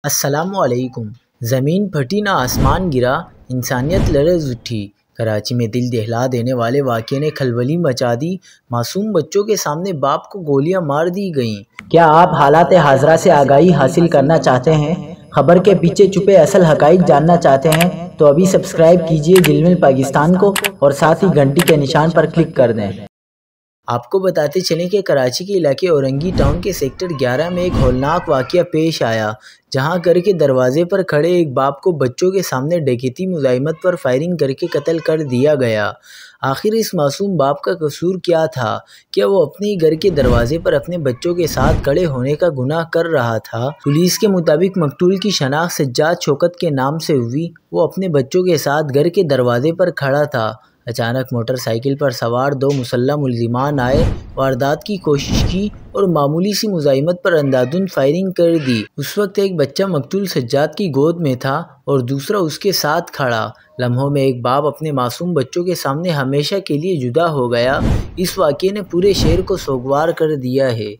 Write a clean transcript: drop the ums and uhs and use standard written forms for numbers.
السلام علیکم۔ زمین پھٹی نہ آسمان گرا، انسانیت لرز اٹھی۔ کراچی میں دل دہلا دینے والے واقعے نے کھلبلی مچا دی۔ معصوم بچوں کے سامنے باپ کو گولیاں مار دی گئیں۔ کیا آپ حالات حاضرہ سے آگاہی حاصل کرنا چاہتے ہیں؟ خبر کے پیچھے چھپے اصل حقائق جاننا چاہتے ہیں تو ابھی سبسکرائب کیجیے دل مل پاکستان کو اور ساتھ ہی گھنٹی کے نشان پر کلک کر دیں۔ آپ کو بتاتے چلیں کہ کراچی کے علاقے اورنگی ٹاؤن کے سیکٹر 11 میں ایک ہولناک واقعہ پیش آیا، جہاں گھر کے دروازے پر کھڑے ایک باپ کو بچوں کے سامنے ڈکیتی مزاحمت پر فائرنگ کر کے قتل کر دیا گیا۔ آخر اس معصوم باپ کا قصور کیا تھا؟ کیا وہ اپنے ہی گھر کے دروازے پر اپنے بچوں کے ساتھ کھڑے ہونے کا گناہ کر رہا تھا؟ پولیس کے مطابق مقتول کی شناخت سجاد شوکت کے نام سے ہوئی۔ وہ اپنے بچوں کے ساتھ گھر کے دروازے پر کھڑا تھا۔ اچانک موٹر سائیکل پر سوار دو مسلح ملزمان آئے، واردات کی کوشش کی اور معمولی سی مزاحمت پر اندھادھند فائرنگ کر دی۔ اس وقت ایک بچہ مقتول سجاد کی گود میں تھا اور دوسرا اس کے ساتھ کھڑا۔ لمحوں میں ایک باپ اپنے معصوم بچوں کے سامنے ہمیشہ کے لیے جدا ہو گیا۔ اس واقعے نے پورے شہر کو سوگوار کر دیا ہے۔